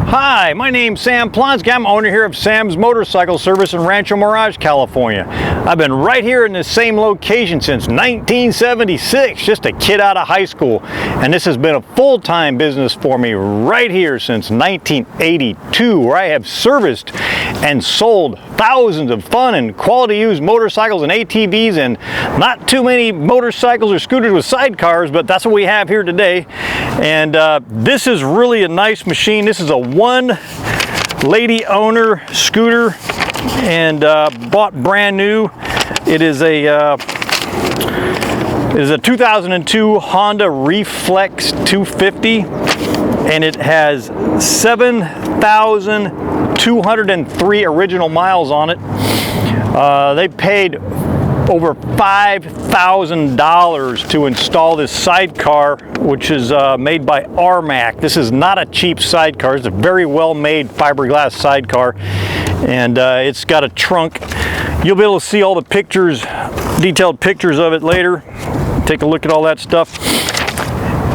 Hi, my name's Sam Plonsky. I'm owner here of Sam's Motorcycle Service in Rancho Mirage, California. I've been right here in this same location since 1976, just a kid out of high school. And this has been a full-time business for me right here since 1982, where I have serviced and sold thousands of fun and quality used motorcycles and ATVs, and not too many motorcycles or scooters with sidecars, but that's what we have here today. And this is really a nice machine. This is a one lady owner scooter, and bought brand new. It is a 2002 Honda Reflex 250, and it has 7,203 original miles on it. They paid over $5,000 to install this sidecar, which is made by Armac. This is not a cheap sidecar. It's a very well made fiberglass sidecar, and it's got a trunk. You'll be able to see all the pictures, detailed pictures of it later. Take a look at all that stuff.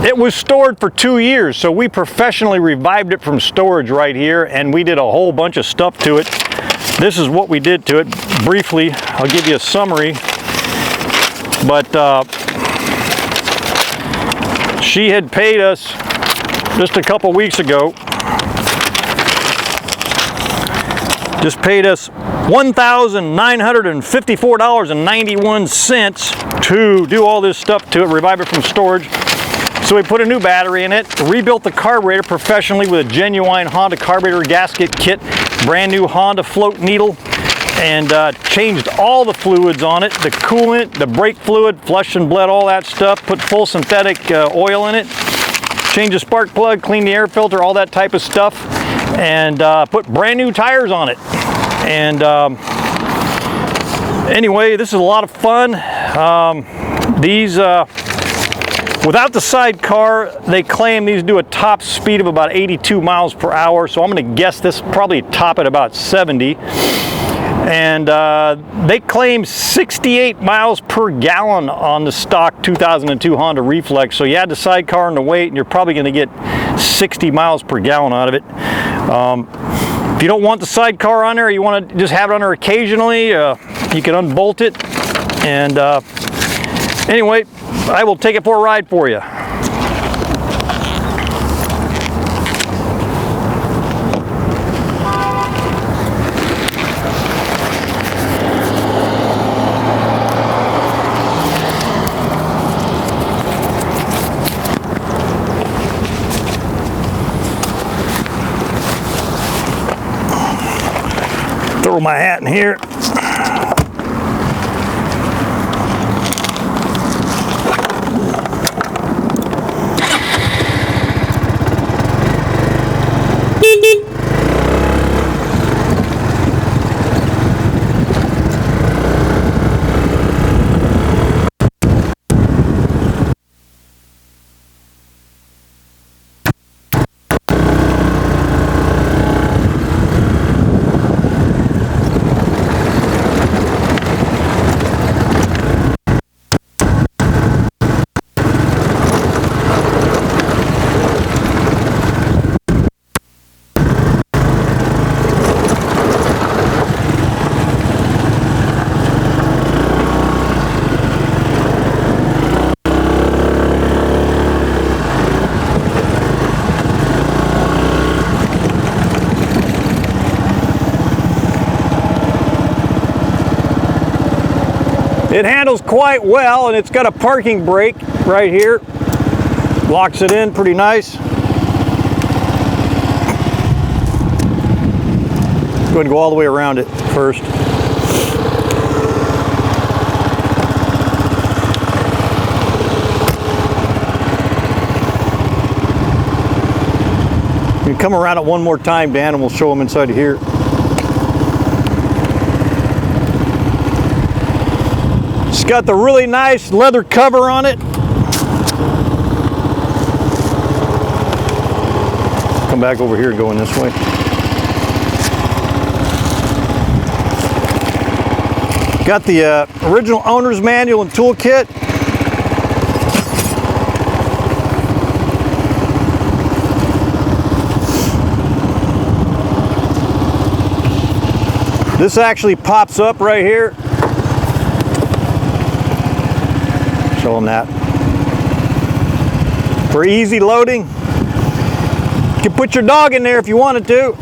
It was stored for 2 years, so we professionally revived it from storage right here, and we did a whole bunch of stuff to it. This is what we did to it. Briefly, I'll give you a summary, but she had paid us just a couple weeks ago, just paid us $1,954.91 to do all this stuff to it, revive it from storage. So we put a new battery in it, rebuilt the carburetor professionally with a genuine Honda carburetor gasket kit, brand new Honda float needle, and changed all the fluids on it, the coolant, the brake fluid, flushed and bled, all that stuff, put full synthetic oil in it, changed the spark plug, cleaned the air filter, all that type of stuff, and put brand new tires on it. And anyway, this is a lot of fun. Without the sidecar, they claim these do a top speed of about 82 miles per hour, so I'm going to guess this probably top at about 70. And they claim 68 miles per gallon on the stock 2002 Honda Reflex, so you add the sidecar and the weight, and you're probably going to get 60 miles per gallon out of it. If you don't want the sidecar on there, you want to just have it on there occasionally, you can unbolt it. And anyway, I will take it for a ride for you. Throw my hat in here. It handles quite well, and it's got a parking brake right here. Locks it in pretty nice. Go ahead and go all the way around it first. You come around it one more time, Dan, and we'll show them inside of here. It's got the really nice leather cover on it. Come back over here going this way. Got the original owner's manual and toolkit. This actually pops up right here. Show them that. For easy loading. You can put your dog in there if you wanted to.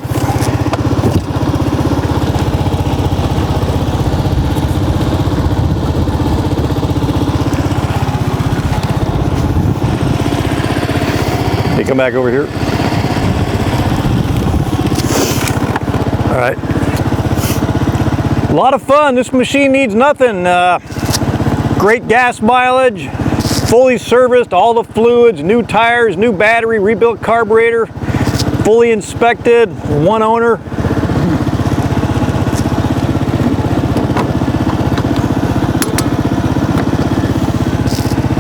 You come back over here. All right. A lot of fun. This machine needs nothing. Great gas mileage, fully serviced, all the fluids, new tires, new battery, rebuilt carburetor, fully inspected, one owner.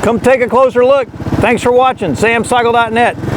Come take a closer look. Thanks for watching. samcycle.net.